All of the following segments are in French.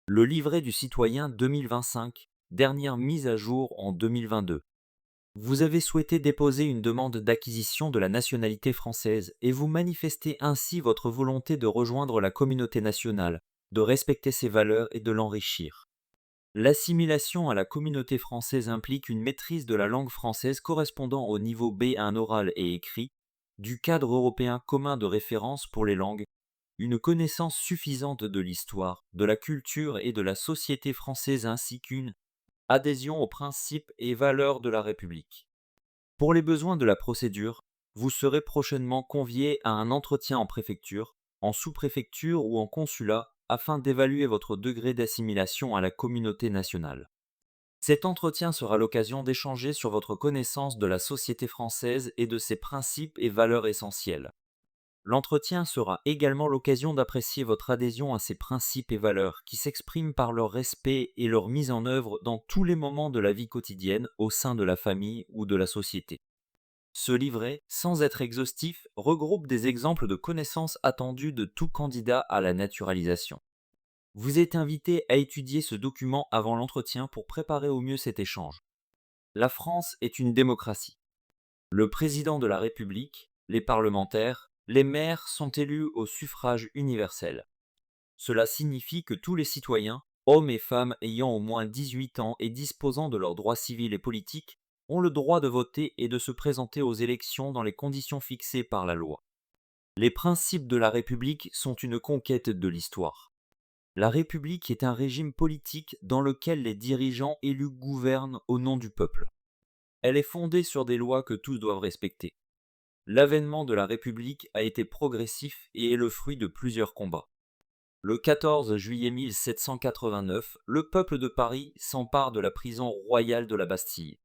Le livret du citoyen 2025, dernière mise à jour en 2022. Vous avez souhaité déposer une demande d'acquisition de la nationalité française et vous manifestez ainsi votre volonté de rejoindre la communauté nationale, de respecter ses valeurs et de l'enrichir. L'assimilation à la communauté française implique une maîtrise de la langue française correspondant au niveau B1 oral et écrit, du cadre européen commun de référence pour les langues, une connaissance suffisante de l'histoire, de la culture et de la société française ainsi qu'une adhésion aux principes et valeurs de la République. Pour les besoins de la procédure, vous serez prochainement convié à un entretien en préfecture, en sous-préfecture ou en consulat afin d'évaluer votre degré d'assimilation à la communauté nationale. Cet entretien sera l'occasion d'échanger sur votre connaissance de la société française et de ses principes et valeurs essentielles. L'entretien sera également l'occasion d'apprécier votre adhésion à ces principes et valeurs qui s'expriment par leur respect et leur mise en œuvre dans tous les moments de la vie quotidienne au sein de la famille ou de la société. Ce livret, sans être exhaustif, regroupe des exemples de connaissances attendues de tout candidat à la naturalisation. Vous êtes invité à étudier ce document avant l'entretien pour préparer au mieux cet échange. La France est une démocratie. Le président de la République, les parlementaires, les maires sont élus au suffrage universel. Cela signifie que tous les citoyens, hommes et femmes ayant au moins 18 ans et disposant de leurs droits civils et politiques, ont le droit de voter et de se présenter aux élections dans les conditions fixées par la loi. Les principes de la République sont une conquête de l'histoire. La République est un régime politique dans lequel les dirigeants élus gouvernent au nom du peuple. Elle est fondée sur des lois que tous doivent respecter. L'avènement de la République a été progressif et est le fruit de plusieurs combats. Le 14 juillet 1789, le peuple de Paris s'empare de la prison royale de la Bastille.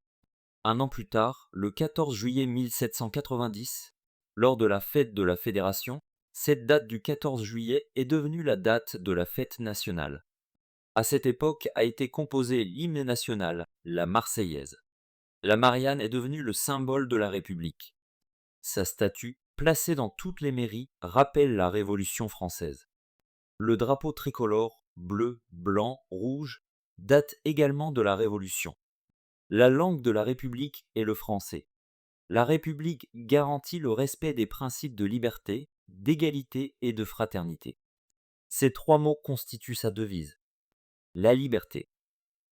Un an plus tard, le 14 juillet 1790, lors de la fête de la Fédération, cette date du 14 juillet est devenue la date de la fête nationale. À cette époque a été composé l'hymne national, la Marseillaise. La Marianne est devenue le symbole de la République. Sa statue, placée dans toutes les mairies, rappelle la Révolution française. Le drapeau tricolore, bleu, blanc, rouge, date également de la Révolution. La langue de la République est le français. La République garantit le respect des principes de liberté, d'égalité et de fraternité. Ces trois mots constituent sa devise. La liberté.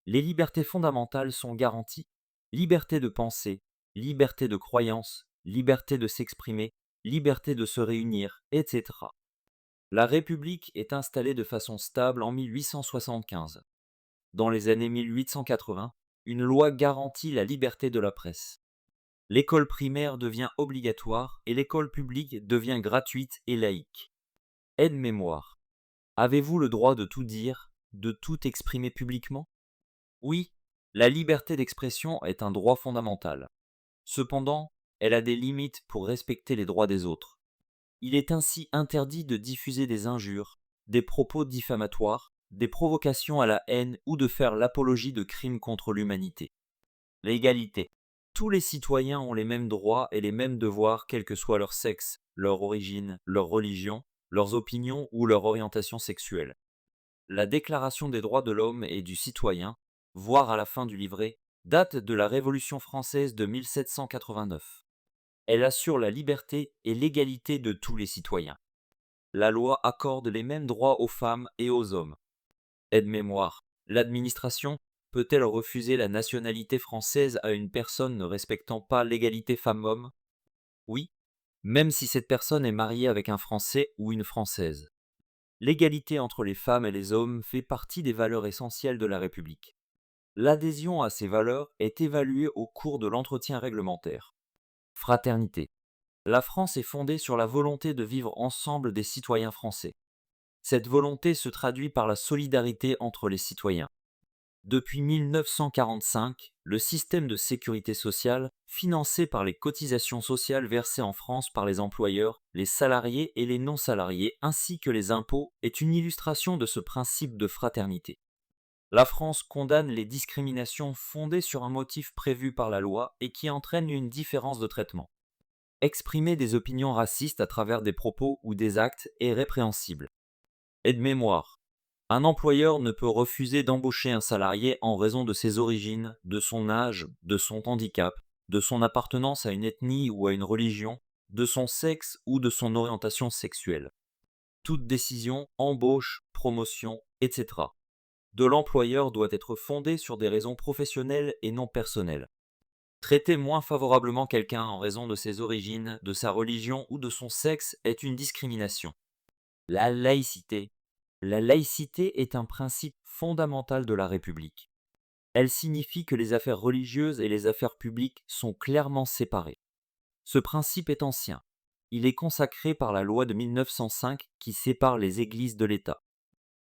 Les libertés fondamentales sont garanties. Liberté de penser, liberté de croyance, liberté de s'exprimer, liberté de se réunir, etc. La République est installée de façon stable en 1875. Dans les années 1880, une loi garantit la liberté de la presse. L'école primaire devient obligatoire et l'école publique devient gratuite et laïque. Aide-mémoire. Avez-vous le droit de tout dire, de tout exprimer publiquement? Oui, la liberté d'expression est un droit fondamental. Cependant, elle a des limites pour respecter les droits des autres. Il est ainsi interdit de diffuser des injures, des propos diffamatoires, des provocations à la haine ou de faire l'apologie de crimes contre l'humanité. L'égalité. Tous les citoyens ont les mêmes droits et les mêmes devoirs quel que soit leur sexe, leur origine, leur religion, leurs opinions ou leur orientation sexuelle. La Déclaration des droits de l'homme et du citoyen, voire à la fin du livret, date de la Révolution française de 1789. Elle assure la liberté et l'égalité de tous les citoyens. La loi accorde les mêmes droits aux femmes et aux hommes. Aide-mémoire. L'administration peut-elle refuser la nationalité française à une personne ne respectant pas l'égalité femmes-hommes? Oui, même si cette personne est mariée avec un Français ou une Française. L'égalité entre les femmes et les hommes fait partie des valeurs essentielles de la République. L'adhésion à ces valeurs est évaluée au cours de l'entretien réglementaire. Fraternité. La France est fondée sur la volonté de vivre ensemble des citoyens français. Cette volonté se traduit par la solidarité entre les citoyens. Depuis 1945, le système de sécurité sociale, financé par les cotisations sociales versées en France par les employeurs, les salariés et les non-salariés, ainsi que les impôts, est une illustration de ce principe de fraternité. La France condamne les discriminations fondées sur un motif prévu par la loi et qui entraînent une différence de traitement. Exprimer des opinions racistes à travers des propos ou des actes est répréhensible. Aide-mémoire. Un employeur ne peut refuser d'embaucher un salarié en raison de ses origines, de son âge, de son handicap, de son appartenance à une ethnie ou à une religion, de son sexe ou de son orientation sexuelle. Toute décision, embauche, promotion, etc. de l'employeur doit être fondée sur des raisons professionnelles et non personnelles. Traiter moins favorablement quelqu'un en raison de ses origines, de sa religion ou de son sexe est une discrimination. La laïcité. La laïcité est un principe fondamental de la République. Elle signifie que les affaires religieuses et les affaires publiques sont clairement séparées. Ce principe est ancien. Il est consacré par la loi de 1905 qui sépare les églises de l'État.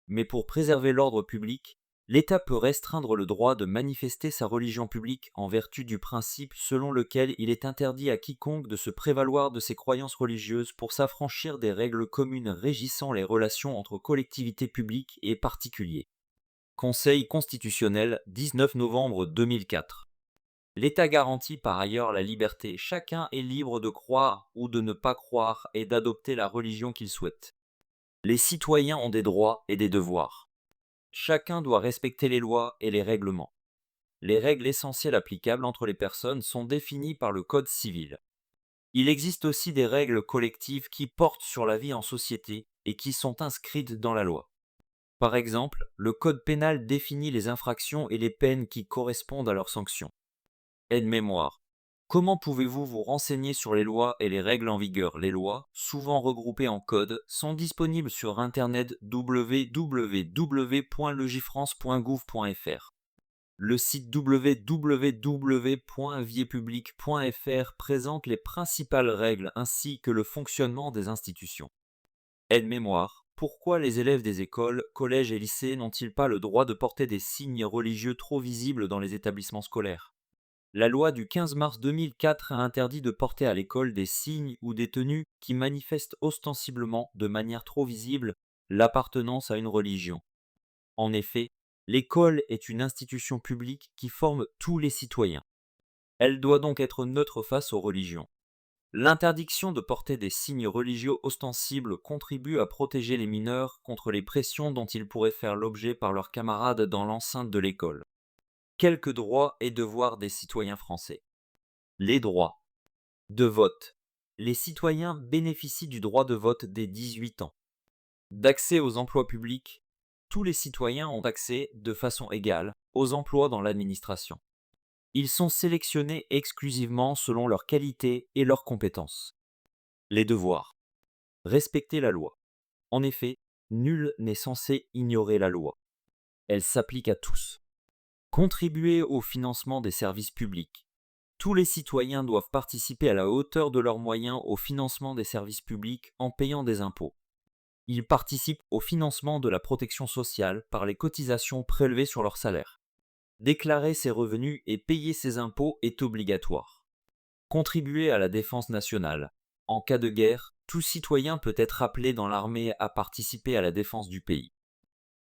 Mais pour préserver l'ordre public, l'État peut restreindre le droit de manifester sa religion publique en vertu du principe selon lequel il est interdit à quiconque de se prévaloir de ses croyances religieuses pour s'affranchir des règles communes régissant les relations entre collectivités publiques et particuliers. Conseil constitutionnel, 19 novembre 2004. L'État garantit par ailleurs la liberté. Chacun est libre de croire ou de ne pas croire et d'adopter la religion qu'il souhaite. Les citoyens ont des droits et des devoirs. Chacun doit respecter les lois et les règlements. Les règles essentielles applicables entre les personnes sont définies par le Code civil. Il existe aussi des règles collectives qui portent sur la vie en société et qui sont inscrites dans la loi. Par exemple, le Code pénal définit les infractions et les peines qui correspondent à leurs sanctions. Aide-mémoire. Comment pouvez-vous vous renseigner sur les lois et les règles en vigueur? Les lois, souvent regroupées en codes, sont disponibles sur internet www.legifrance.gouv.fr. Le site www.viespubliques.fr présente les principales règles ainsi que le fonctionnement des institutions. Aide-mémoire. Pourquoi les élèves des écoles, collèges et lycées n'ont-ils pas le droit de porter des signes religieux trop visibles dans les établissements scolaires? La loi du 15 mars 2004 a interdit de porter à l'école des signes ou des tenues qui manifestent ostensiblement, de manière trop visible, l'appartenance à une religion. En effet, l'école est une institution publique qui forme tous les citoyens. Elle doit donc être neutre face aux religions. L'interdiction de porter des signes religieux ostensibles contribue à protéger les mineurs contre les pressions dont ils pourraient faire l'objet par leurs camarades dans l'enceinte de l'école. Quelques droits et devoirs des citoyens français. Les droits de vote. Les citoyens bénéficient du droit de vote dès 18 ans. D'accès aux emplois publics. Tous les citoyens ont accès, de façon égale, aux emplois dans l'administration. Ils sont sélectionnés exclusivement selon leur qualité et leurs compétences. Les devoirs. Respecter la loi. En effet, nul n'est censé ignorer la loi. Elle s'applique à tous. Contribuer au financement des services publics. Tous les citoyens doivent participer à la hauteur de leurs moyens au financement des services publics en payant des impôts. Ils participent au financement de la protection sociale par les cotisations prélevées sur leur salaire. Déclarer ses revenus et payer ses impôts est obligatoire. Contribuer à la défense nationale. En cas de guerre, tout citoyen peut être appelé dans l'armée à participer à la défense du pays.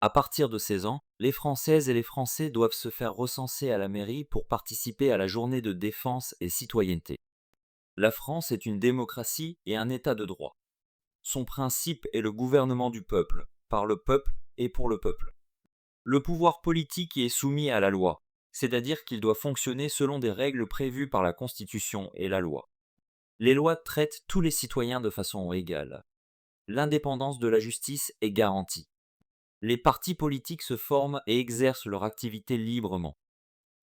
À partir de 16 ans, les Françaises et les Français doivent se faire recenser à la mairie pour participer à la journée de défense et citoyenneté. La France est une démocratie et un État de droit. Son principe est le gouvernement du peuple, par le peuple et pour le peuple. Le pouvoir politique y est soumis à la loi, c'est-à-dire qu'il doit fonctionner selon des règles prévues par la Constitution et la loi. Les lois traitent tous les citoyens de façon égale. L'indépendance de la justice est garantie. Les partis politiques se forment et exercent leur activité librement.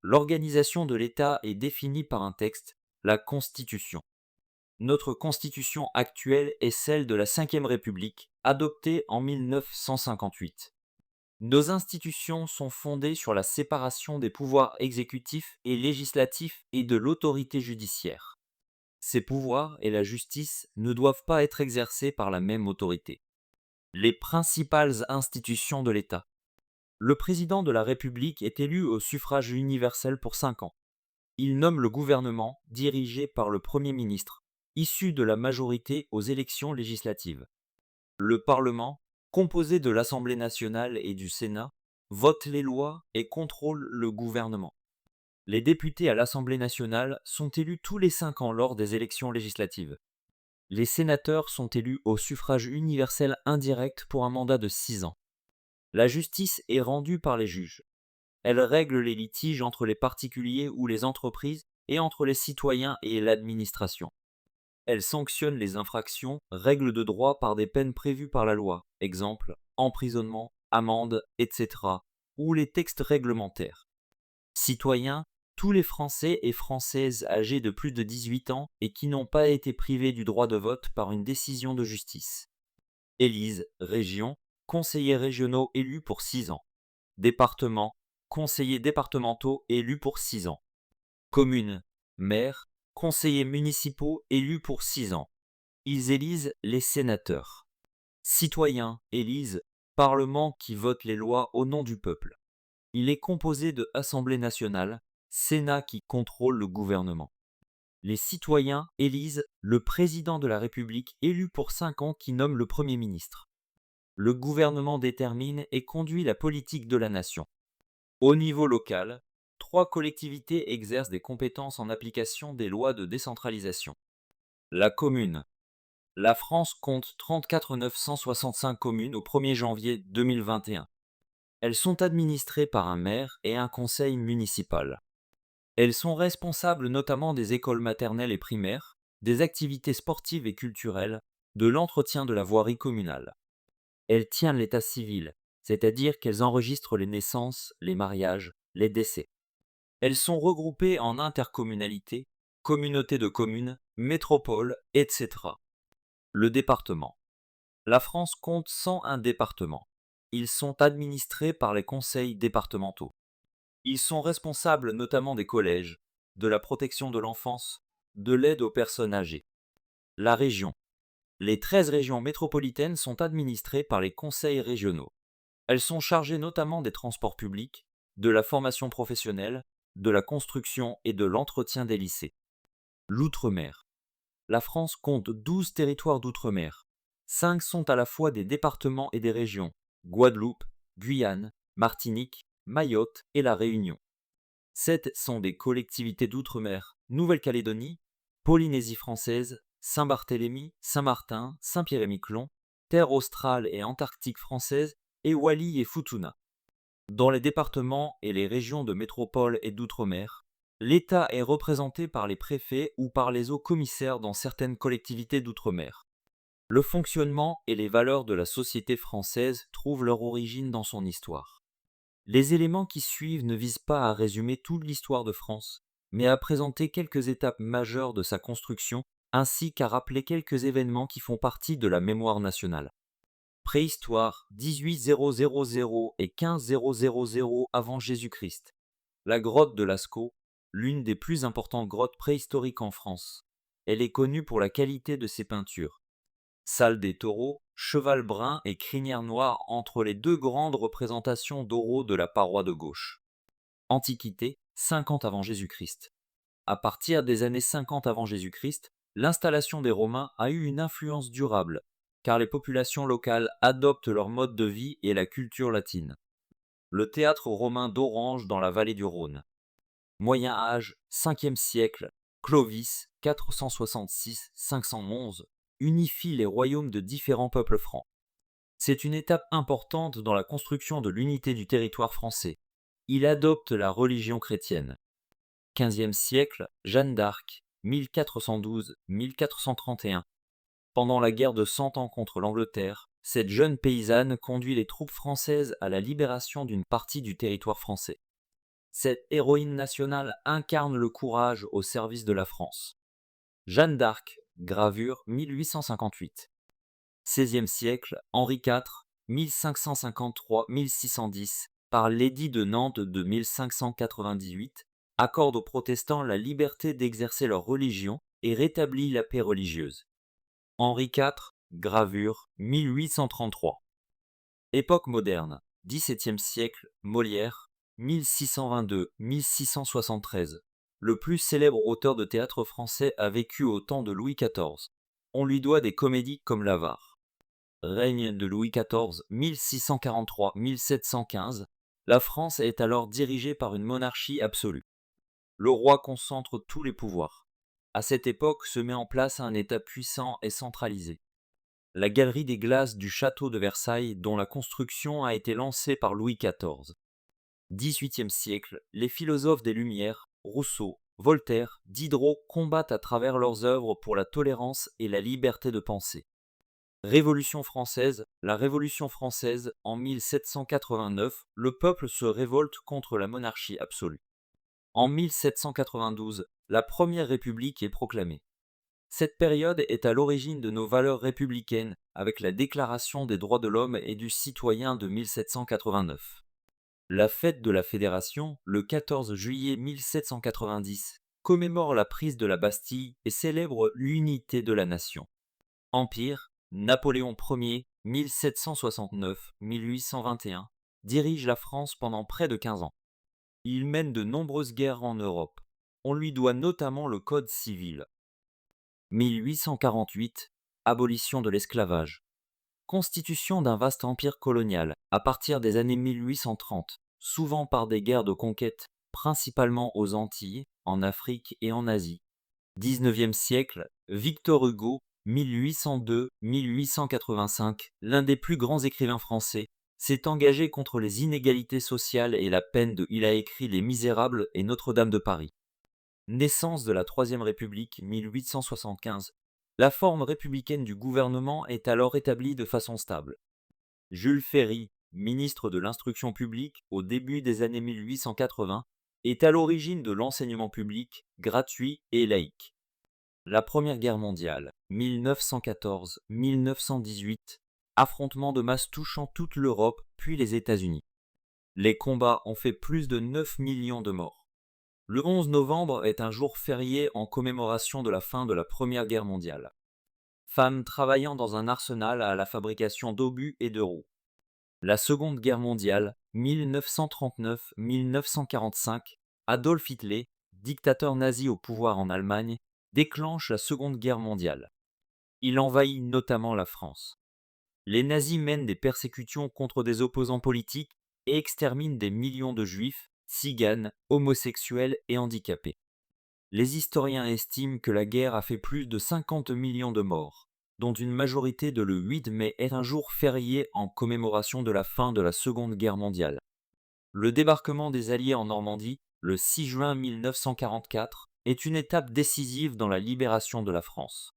L'organisation de l'État est définie par un texte, la Constitution. Notre Constitution actuelle est celle de la Ve République, adoptée en 1958. Nos institutions sont fondées sur la séparation des pouvoirs exécutifs et législatifs et de l'autorité judiciaire. Ces pouvoirs et la justice ne doivent pas être exercés par la même autorité. Les principales institutions de l'État. Le président de la République est élu au suffrage universel pour 5 ans. Il nomme le gouvernement, dirigé par le Premier ministre, issu de la majorité aux élections législatives. Le Parlement, composé de l'Assemblée nationale et du Sénat, vote les lois et contrôle le gouvernement. Les députés à l'Assemblée nationale sont élus tous les 5 ans lors des élections législatives. Les sénateurs sont élus au suffrage universel indirect pour un mandat de 6 ans. La justice est rendue par les juges. Elle règle les litiges entre les particuliers ou les entreprises et entre les citoyens et l'administration. Elle sanctionne les infractions, règles de droit par des peines prévues par la loi, exemple, emprisonnement, amende, etc., ou les textes réglementaires. Citoyens, tous les Français et Françaises âgés de plus de 18 ans et qui n'ont pas été privés du droit de vote par une décision de justice. Élise, région, conseillers régionaux élus pour 6 ans. Département, conseillers départementaux élus pour 6 ans. Commune, maire, conseillers municipaux élus pour 6 ans. Ils élisent les sénateurs. Citoyens élisent Parlement qui vote les lois au nom du peuple. Il est composé de Assemblée nationale, Sénat qui contrôle le gouvernement. Les citoyens élisent le président de la République élu pour 5 ans qui nomme le Premier ministre. Le gouvernement détermine et conduit la politique de la nation. Au niveau local, 3 collectivités exercent des compétences en application des lois de décentralisation. La commune. La France compte 34 965 communes au 1er janvier 2021. Elles sont administrées par un maire et un conseil municipal. Elles sont responsables notamment des écoles maternelles et primaires, des activités sportives et culturelles, de l'entretien de la voirie communale. Elles tiennent l'état civil, c'est-à-dire qu'elles enregistrent les naissances, les mariages, les décès. Elles sont regroupées en intercommunalités, communautés de communes, métropoles, etc. Le département. La France compte 101 départements. Ils sont administrés par les conseils départementaux. Ils sont responsables notamment des collèges, de la protection de l'enfance, de l'aide aux personnes âgées. La région. Les 13 régions métropolitaines sont administrées par les conseils régionaux. Elles sont chargées notamment des transports publics, de la formation professionnelle, de la construction et de l'entretien des lycées. L'outre-mer. La France compte 12 territoires d'outre-mer. 5 sont à la fois des départements et des régions, Guadeloupe, Guyane, Martinique, Mayotte et La Réunion. 7 sont des collectivités d'outre-mer, Nouvelle-Calédonie, Polynésie française, Saint-Barthélemy, Saint-Martin, Saint-Pierre-et-Miquelon, terre australe et antarctique française et Wallis et Futuna. Dans les départements et les régions de métropole et d'outre-mer, l'État est représenté par les préfets ou par les hauts commissaires dans certaines collectivités d'outre-mer. Le fonctionnement et les valeurs de la société française trouvent leur origine dans son histoire. Les éléments qui suivent ne visent pas à résumer toute l'histoire de France, mais à présenter quelques étapes majeures de sa construction, ainsi qu'à rappeler quelques événements qui font partie de la mémoire nationale. Préhistoire 18000 et 15000 avant Jésus-Christ. La grotte de Lascaux, l'une des plus importantes grottes préhistoriques en France. Elle est connue pour la qualité de ses peintures. Salle des taureaux, cheval brun et crinière noire entre les deux grandes représentations d'oraux de la paroi de gauche. Antiquité, 50 avant Jésus-Christ. À partir des années 50 avant Jésus-Christ, l'installation des Romains a eu une influence durable, car les populations locales adoptent leur mode de vie et la culture latine. Le théâtre romain d'Orange dans la vallée du Rhône. Moyen Âge, 5e siècle, Clovis, 466-511, unifie les royaumes de différents peuples francs. C'est une étape importante dans la construction de l'unité du territoire français. Il adopte la religion chrétienne. 15e siècle, Jeanne d'Arc, 1412-1431. Pendant la guerre de 100 ans contre l'Angleterre, cette jeune paysanne conduit les troupes françaises à la libération d'une partie du territoire français. Cette héroïne nationale incarne le courage au service de la France. Jeanne d'Arc, gravure 1858. 16e siècle, Henri IV, 1553-1610, par l'édit de Nantes de 1598, accorde aux protestants la liberté d'exercer leur religion et rétablit la paix religieuse. Henri IV, gravure 1833. Époque moderne, XVIIe siècle, Molière, 1622-1673. Le plus célèbre auteur de théâtre français a vécu au temps de Louis XIV. On lui doit des comédies comme l'Avare. Règne de Louis XIV, 1643-1715. La France est alors dirigée par une monarchie absolue. Le roi concentre tous les pouvoirs. À cette époque se met en place un État puissant et centralisé. la galerie des glaces du château de Versailles dont la construction a été lancée par Louis XIV. 18e siècle, les philosophes des Lumières, Rousseau, Voltaire, Diderot combattent à travers leurs œuvres pour la tolérance et la liberté de penser. Révolution française, la Révolution française, en 1789, le peuple se révolte contre la monarchie absolue. En 1792, la Première République est proclamée. Cette période est à l'origine de nos valeurs républicaines, avec la Déclaration des droits de l'homme et du citoyen de 1789. La fête de la Fédération, le 14 juillet 1790, commémore la prise de la Bastille et célèbre l'unité de la nation. Empire, Napoléon Ier, 1769-1821, dirige la France pendant près de 15 ans. Il mène de nombreuses guerres en Europe. On lui doit notamment le Code civil. 1848, abolition de l'esclavage. Constitution d'un vaste empire colonial, à partir des années 1830, souvent par des guerres de conquête, principalement aux Antilles, en Afrique et en Asie. 19e siècle, Victor Hugo, 1802-1885, l'un des plus grands écrivains français, s'est engagé contre les inégalités sociales et la peine de... Il a écrit Les Misérables et Notre-Dame de Paris. Naissance de la Troisième République, 1875. La forme républicaine du gouvernement est alors établie de façon stable. Jules Ferry, ministre de l'Instruction publique au début des années 1880, est à l'origine de l'enseignement public, gratuit et laïque. La Première Guerre mondiale, 1914-1918, affrontements de masse touchant toute l'Europe puis les États-Unis. Les combats ont fait plus de 9 millions de morts. Le 11 novembre est un jour férié en commémoration de la fin de la Première Guerre mondiale. Femmes travaillant dans un arsenal à la fabrication d'obus et de roues. La Seconde Guerre mondiale, 1939-1945, Adolf Hitler, dictateur nazi au pouvoir en Allemagne, déclenche la Seconde Guerre mondiale. Il envahit notamment la France. Les nazis mènent des persécutions contre des opposants politiques et exterminent des millions de juifs, tziganes, homosexuels et handicapés. Les historiens estiment que la guerre a fait plus de 50 millions de morts, dont une majorité de le 8 mai est un jour férié en commémoration de la fin de la Seconde Guerre mondiale. Le débarquement des Alliés en Normandie, le 6 juin 1944, est une étape décisive dans la libération de la France.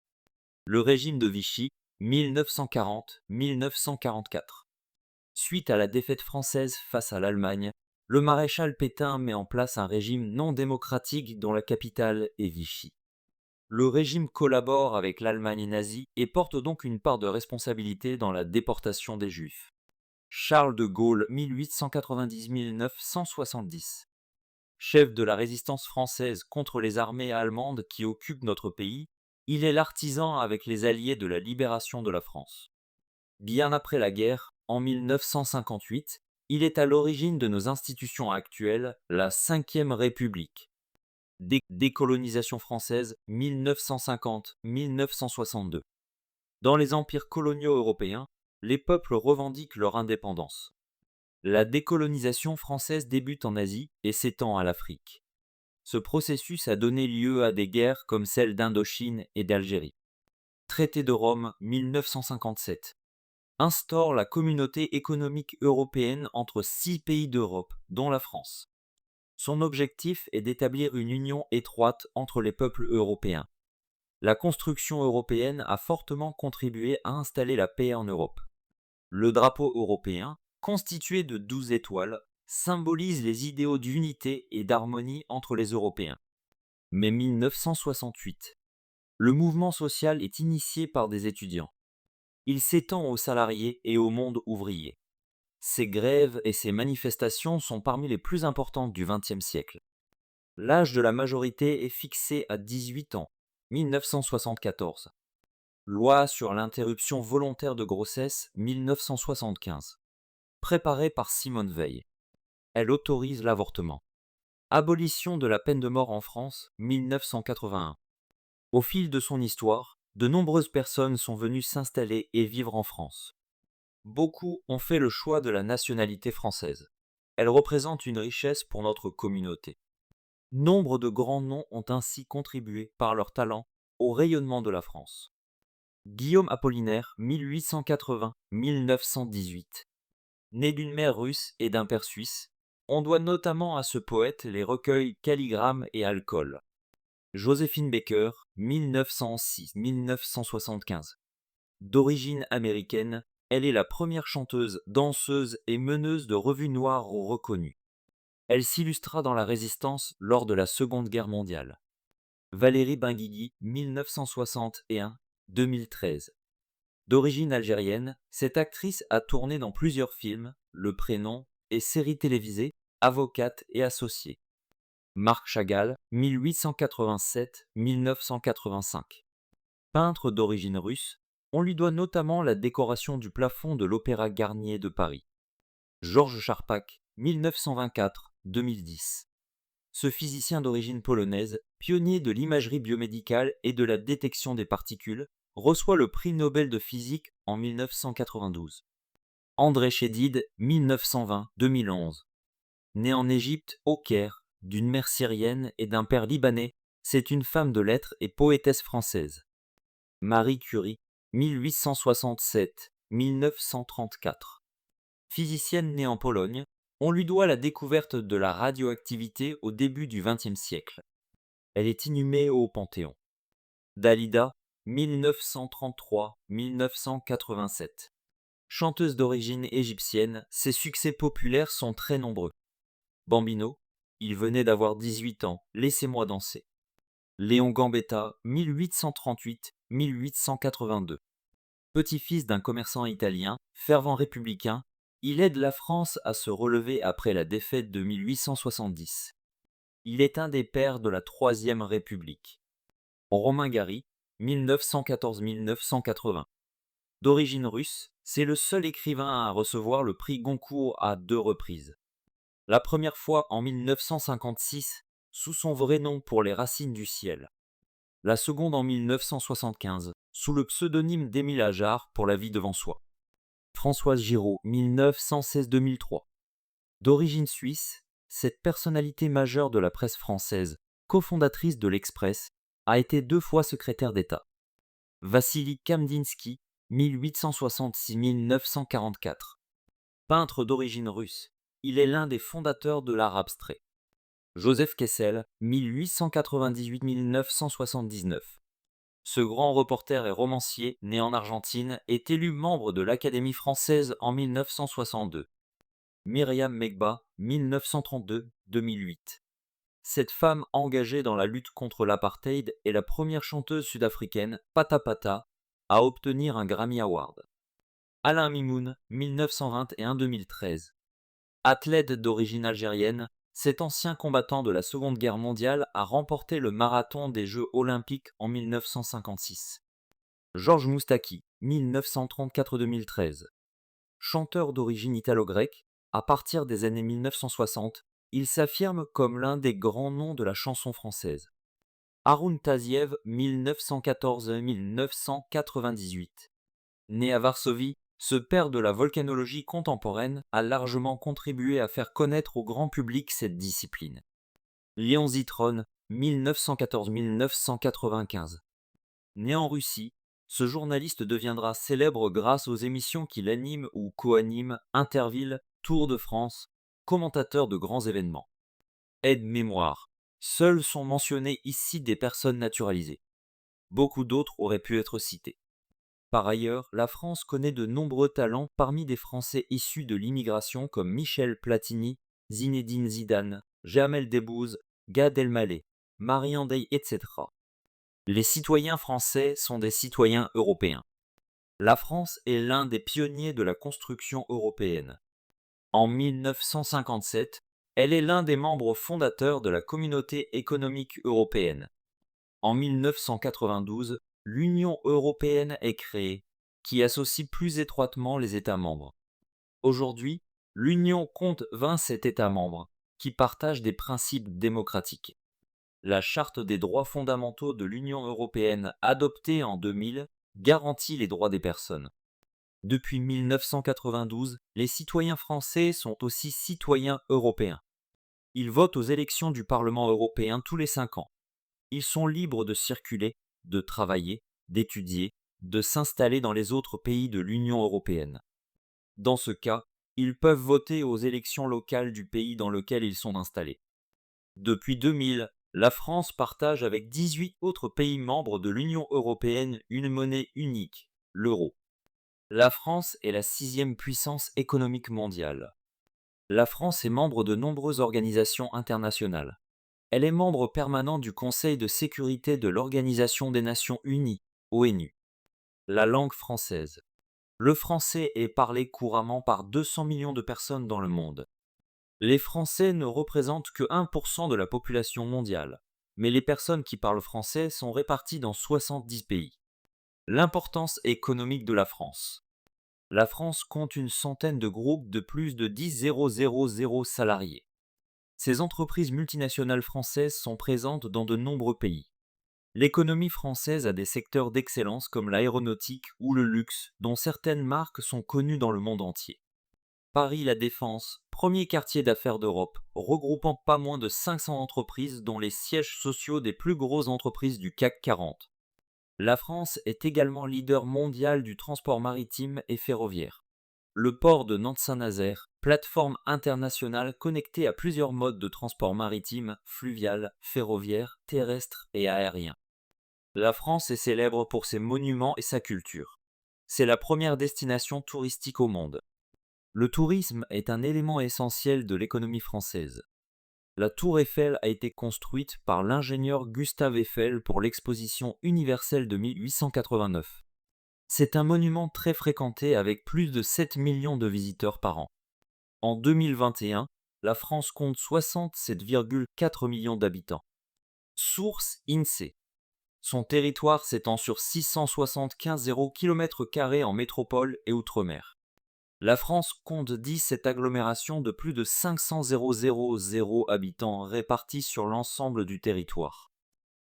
Le régime de Vichy, 1940-1944. Suite à la défaite française face à l'Allemagne, le maréchal Pétain met en place un régime non démocratique dont la capitale est Vichy. Le régime collabore avec l'Allemagne nazie et porte donc une part de responsabilité dans la déportation des Juifs. Charles de Gaulle, 1890-1970. Chef de la résistance française contre les armées allemandes qui occupent notre pays, il est l'artisan avec les alliés de la libération de la France. Bien après la guerre, en 1958, il est à l'origine de nos institutions actuelles, la Ve République. Décolonisation française 1950-1962. Dans les empires coloniaux européens, les peuples revendiquent leur indépendance. La décolonisation française débute en Asie et s'étend à l'Afrique. Ce processus a donné lieu à des guerres comme celle d'Indochine et d'Algérie. Traité de Rome 1957. Instaure la communauté économique européenne entre 6 pays d'Europe, dont la France. Son objectif est d'établir une union étroite entre les peuples européens. La construction européenne a fortement contribué à installer la paix en Europe. Le drapeau européen, constitué de 12 étoiles, symbolise les idéaux d'unité et d'harmonie entre les Européens. Mais 1968. Le mouvement social est initié par des étudiants. Il s'étend aux salariés et au monde ouvrier. Ces grèves et ces manifestations sont parmi les plus importantes du XXe siècle. L'âge de la majorité est fixé à 18 ans, 1974. Loi sur l'interruption volontaire de grossesse, 1975. Préparée par Simone Veil. Elle autorise l'avortement. Abolition de la peine de mort en France, 1981. Au fil de son histoire, de nombreuses personnes sont venues s'installer et vivre en France. Beaucoup ont fait le choix de la nationalité française. Elle représente une richesse pour notre communauté. Nombre de grands noms ont ainsi contribué par leur talent au rayonnement de la France. Guillaume Apollinaire, 1880-1918. Né d'une mère russe et d'un père suisse, on doit notamment à ce poète les recueils Calligramme et Alcool. Joséphine Baker, 1906-1975. D'origine américaine, elle est la première chanteuse, danseuse et meneuse de revues noires reconnue. Elle s'illustra dans la Résistance lors de la Seconde Guerre mondiale. Valérie Benguigui, 1961-2013. D'origine algérienne, cette actrice a tourné dans plusieurs films, Le Prénom et séries télévisées, Avocate et Associée. Marc Chagall, 1887-1985. Peintre d'origine russe, on lui doit notamment la décoration du plafond de l'Opéra Garnier de Paris. Georges Charpak, 1924-2010. Ce physicien d'origine polonaise, pionnier de l'imagerie biomédicale et de la détection des particules, reçoit le prix Nobel de physique en 1992. André Chédid, 1920-2011. Née en Égypte, au Caire, d'une mère syrienne et d'un père libanais, c'est une femme de lettres et poétesse française. Marie Curie, 1867-1934. Physicienne née en Pologne, on lui doit la découverte de la radioactivité au début du XXe siècle. Elle est inhumée au Panthéon. Dalida, 1933-1987. Chanteuse d'origine égyptienne, ses succès populaires sont très nombreux. Bambino, il venait d'avoir 18 ans, laissez-moi danser. Léon Gambetta, 1838-1882. Petit-fils d'un commerçant italien, fervent républicain, il aide la France à se relever après la défaite de 1870. Il est un des pères de la Troisième République. Romain Gary, 1914-1980. D'origine russe, c'est le seul écrivain à recevoir le prix Goncourt à 2 reprises. La première fois en 1956, sous son vrai nom pour Les Racines du ciel. La seconde en 1975, sous le pseudonyme d'Émile Ajar pour La vie devant soi. Françoise Giraud, 1916-2003. D'origine suisse, cette personnalité majeure de la presse française, cofondatrice de l'Express, a été 2 fois secrétaire d'État. Vassili Kamdinsky, 1866-1944. Peintre d'origine russe, il est l'un des fondateurs de l'art abstrait. Joseph Kessel, 1898-1979. Ce grand reporter et romancier, né en Argentine, est élu membre de l'Académie française en 1962. Myriam Megba, 1932-2008. Cette femme engagée dans la lutte contre l'apartheid est la première chanteuse sud-africaine, Pata Pata, à obtenir un Grammy Award. Alain Mimoun, 1921-2013. Athlète d'origine algérienne, cet ancien combattant de la Seconde Guerre mondiale a remporté le marathon des Jeux olympiques en 1956. Georges Moustaki, 1934-2013. Chanteur d'origine italo-grecque, à partir des années 1960, il s'affirme comme l'un des grands noms de la chanson française. Haroun Taziev, 1914-1998. Né à Varsovie, ce père de la volcanologie contemporaine a largement contribué à faire connaître au grand public cette discipline. Léon Zitrone, 1914-1995. Né en Russie, ce journaliste deviendra célèbre grâce aux émissions qu'il anime ou co-anime, Interville, Tour de France, commentateur de grands événements. Aide-mémoire. Seules sont mentionnées ici des personnes naturalisées. Beaucoup d'autres auraient pu être cités. Par ailleurs, la France connaît de nombreux talents parmi des Français issus de l'immigration comme Michel Platini, Zinedine Zidane, Jamel Debbouze, Gad Elmaleh, Marianne Day, etc. Les citoyens français sont des citoyens européens. La France est l'un des pionniers de la construction européenne. En 1957, elle est l'un des membres fondateurs de la Communauté économique européenne. En 1992, l'Union européenne est créée, qui associe plus étroitement les États membres. Aujourd'hui, l'Union compte 27 États membres, qui partagent des principes démocratiques. La Charte des droits fondamentaux de l'Union européenne, adoptée en 2000, garantit les droits des personnes. Depuis 1992, les citoyens français sont aussi citoyens européens. Ils votent aux élections du Parlement européen tous les 5 ans. Ils sont libres de circuler, de travailler, d'étudier, de s'installer dans les autres pays de l'Union européenne. Dans ce cas, ils peuvent voter aux élections locales du pays dans lequel ils sont installés. Depuis 2000, la France partage avec 18 autres pays membres de l'Union européenne une monnaie unique, l'euro. La France est la sixième puissance économique mondiale. La France est membre de nombreuses organisations internationales. Elle est membre permanent du Conseil de sécurité de l'Organisation des Nations Unies, ONU. La langue française. Le français est parlé couramment par 200 millions de personnes dans le monde. Les Français ne représentent que 1% de la population mondiale, mais les personnes qui parlent français sont réparties dans 70 pays. L'importance économique de la France. La France compte une centaine de groupes de plus de 10 000 salariés. Ces entreprises multinationales françaises sont présentes dans de nombreux pays. L'économie française a des secteurs d'excellence comme l'aéronautique ou le luxe, dont certaines marques sont connues dans le monde entier. Paris La Défense, premier quartier d'affaires d'Europe, regroupant pas moins de 500 entreprises dont les sièges sociaux des plus grosses entreprises du CAC 40. La France est également leader mondial du transport maritime et ferroviaire. Le port de Nantes-Saint-Nazaire, plateforme internationale connectée à plusieurs modes de transport maritime, fluvial, ferroviaire, terrestre et aérien. La France est célèbre pour ses monuments et sa culture. C'est la première destination touristique au monde. Le tourisme est un élément essentiel de l'économie française. La tour Eiffel a été construite par l'ingénieur Gustave Eiffel pour l'exposition universelle de 1889. C'est un monument très fréquenté avec plus de 7 millions de visiteurs par an. En 2021, la France compte 67,4 millions d'habitants. Source INSEE. Son territoire s'étend sur 675 km² en métropole et outre-mer. La France compte 17 agglomérations de plus de 500 000 habitants répartis sur l'ensemble du territoire.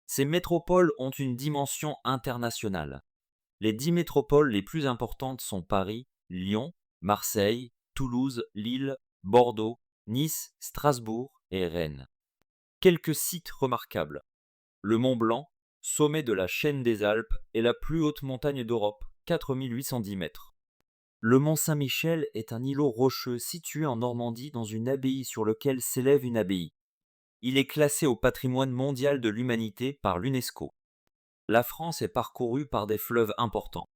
Ces métropoles ont une dimension internationale. Les 10 métropoles les plus importantes sont Paris, Lyon, Marseille, Toulouse, Lille, Bordeaux, Nice, Strasbourg et Rennes. Quelques sites remarquables. Le Mont Blanc, sommet de la chaîne des Alpes, est la plus haute montagne d'Europe, 4810 mètres. Le Mont Saint-Michel est un îlot rocheux situé en Normandie dans une abbaye sur lequel s'élève une abbaye. Il est classé au patrimoine mondial de l'humanité par l'UNESCO. La France est parcourue par des fleuves importants.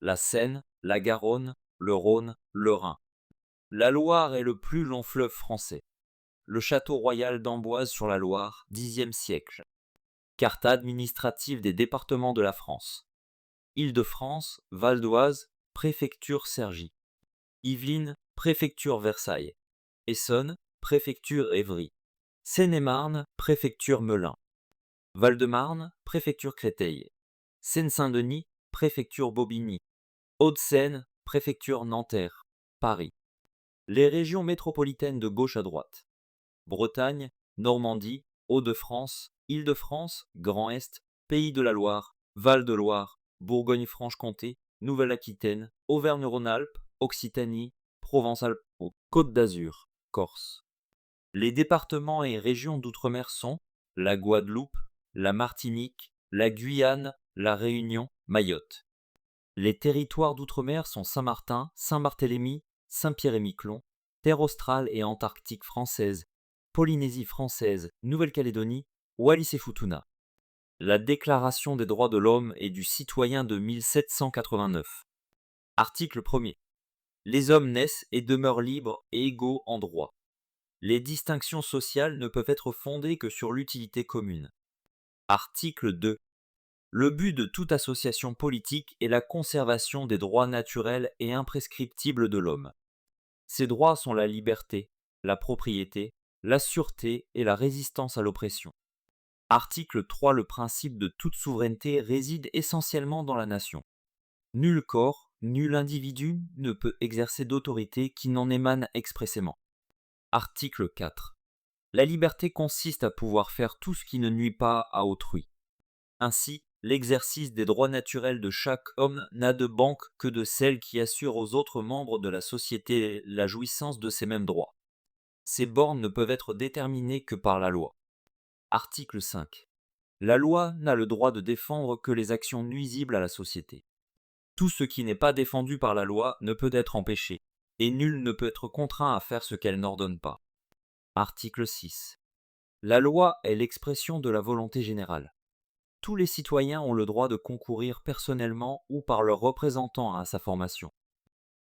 La Seine, la Garonne, le Rhône, le Rhin. La Loire est le plus long fleuve français. Le château royal d'Amboise sur la Loire, Xe siècle. Carte administrative des départements de la France. Île-de-France, Val d'Oise, préfecture Cergy. Yvelines, préfecture Versailles. Essonne, préfecture Évry. Seine-et-Marne, préfecture Melun. Val-de-Marne, préfecture Créteil. Seine-Saint-Denis, préfecture Bobigny. Hauts-de-Seine, préfecture Nanterre. Paris. Les régions métropolitaines de gauche à droite. Bretagne, Normandie, Hauts-de-France, Île-de-France, Grand Est, Pays de la Loire, Val-de-Loire, Bourgogne-Franche-Comté, Nouvelle-Aquitaine, Auvergne-Rhône-Alpes, Occitanie, Provence-Alpes, Côte d'Azur, Corse. Les départements et régions d'outre-mer sont la Guadeloupe, la Martinique, la Guyane, la Réunion, Mayotte. Les territoires d'outre-mer sont Saint-Martin, Saint-Barthélemy, Saint-Pierre-et-Miquelon, Terre australe et antarctique française, Polynésie française, Nouvelle-Calédonie, Wallis et Futuna. La Déclaration des droits de l'homme et du citoyen de 1789. Article 1er. Les hommes naissent et demeurent libres et égaux en droit. Les distinctions sociales ne peuvent être fondées que sur l'utilité commune. Article 2. Le but de toute association politique est la conservation des droits naturels et imprescriptibles de l'homme. Ces droits sont la liberté, la propriété, la sûreté et la résistance à l'oppression. Article 3. Le principe de toute souveraineté réside essentiellement dans la nation. Nul corps, nul individu ne peut exercer d'autorité qui n'en émane expressément. Article 4. La liberté consiste à pouvoir faire tout ce qui ne nuit pas à autrui. Ainsi, l'exercice des droits naturels de chaque homme n'a de banque que de celle qui assure aux autres membres de la société la jouissance de ces mêmes droits. Ces bornes ne peuvent être déterminées que par la loi. Article 5. La loi n'a le droit de défendre que les actions nuisibles à la société. Tout ce qui n'est pas défendu par la loi ne peut être empêché, et nul ne peut être contraint à faire ce qu'elle n'ordonne pas. Article 6. La loi est l'expression de la volonté générale. Tous les citoyens ont le droit de concourir personnellement ou par leurs représentants à sa formation.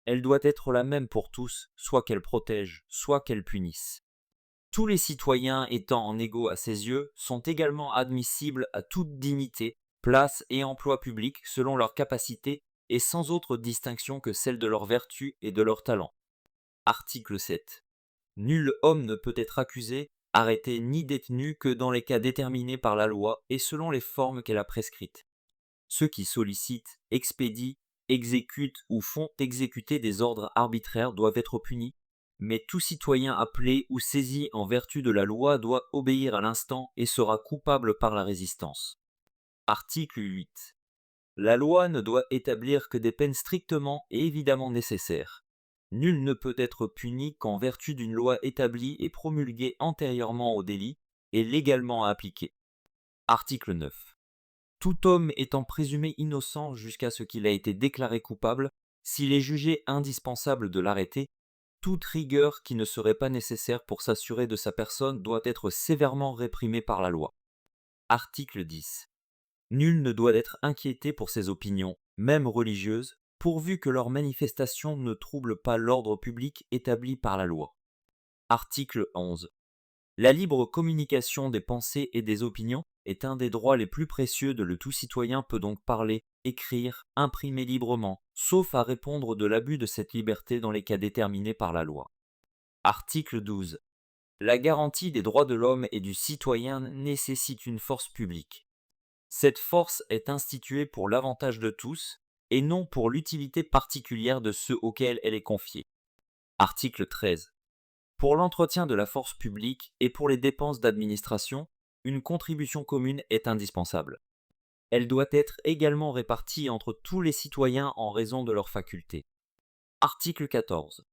Elle doit être la même pour tous, soit qu'elle protège, soit qu'elle punisse. Tous les citoyens étant en égaux à ses yeux sont également admissibles à toute dignité, place et emploi public selon leurs capacités et sans autre distinction que celle de leur vertu et de leur talent. Article 7. Nul homme ne peut être accusé, arrêté ni détenu que dans les cas déterminés par la loi et selon les formes qu'elle a prescrites. Ceux qui sollicitent, expédient, exécutent ou font exécuter des ordres arbitraires doivent être punis, mais tout citoyen appelé ou saisi en vertu de la loi doit obéir à l'instant et sera coupable par la résistance. Article 8. La loi ne doit établir que des peines strictement et évidemment nécessaires. Nul ne peut être puni qu'en vertu d'une loi établie et promulguée antérieurement au délit et légalement appliquée. Article 9. Tout homme étant présumé innocent jusqu'à ce qu'il ait été déclaré coupable, s'il est jugé indispensable de l'arrêter, toute rigueur qui ne serait pas nécessaire pour s'assurer de sa personne doit être sévèrement réprimée par la loi. Article 10. Nul ne doit être inquiété pour ses opinions, même religieuses, pourvu que leurs manifestations ne troublent pas l'ordre public établi par la loi. Article 11. La libre communication des pensées et des opinions est un des droits les plus précieux de le tout citoyen peut donc parler, écrire, imprimer librement, sauf à répondre de l'abus de cette liberté dans les cas déterminés par la loi. Article 12. La garantie des droits de l'homme et du citoyen nécessite une force publique. Cette force est instituée pour l'avantage de tous, et non pour l'utilité particulière de ceux auxquels elle est confiée. Article 13. Pour l'entretien de la force publique et pour les dépenses d'administration, une contribution commune est indispensable. Elle doit être également répartie entre tous les citoyens en raison de leurs facultés. Article 14.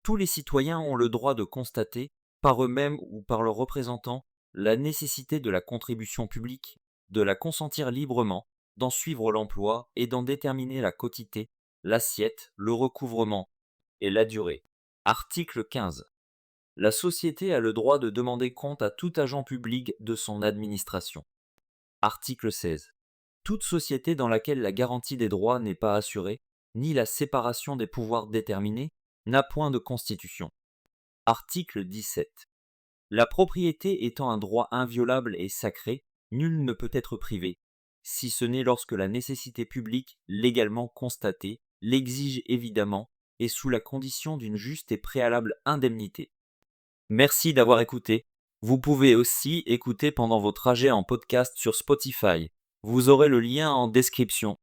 Tous les citoyens ont le droit de constater, par eux-mêmes ou par leurs représentants, la nécessité de la contribution publique, de la consentir librement, d'en suivre l'emploi et d'en déterminer la quotité, l'assiette, le recouvrement et la durée. Article 15. La société a le droit de demander compte à tout agent public de son administration. Article 16. Toute société dans laquelle la garantie des droits n'est pas assurée, ni la séparation des pouvoirs déterminée, n'a point de constitution. Article 17. La propriété étant un droit inviolable et sacré, nul ne peut être privé, si ce n'est lorsque la nécessité publique, légalement constatée, l'exige évidemment et sous la condition d'une juste et préalable indemnité. Merci d'avoir écouté. Vous pouvez aussi écouter pendant vos trajets en podcast sur Spotify. Vous aurez le lien en description.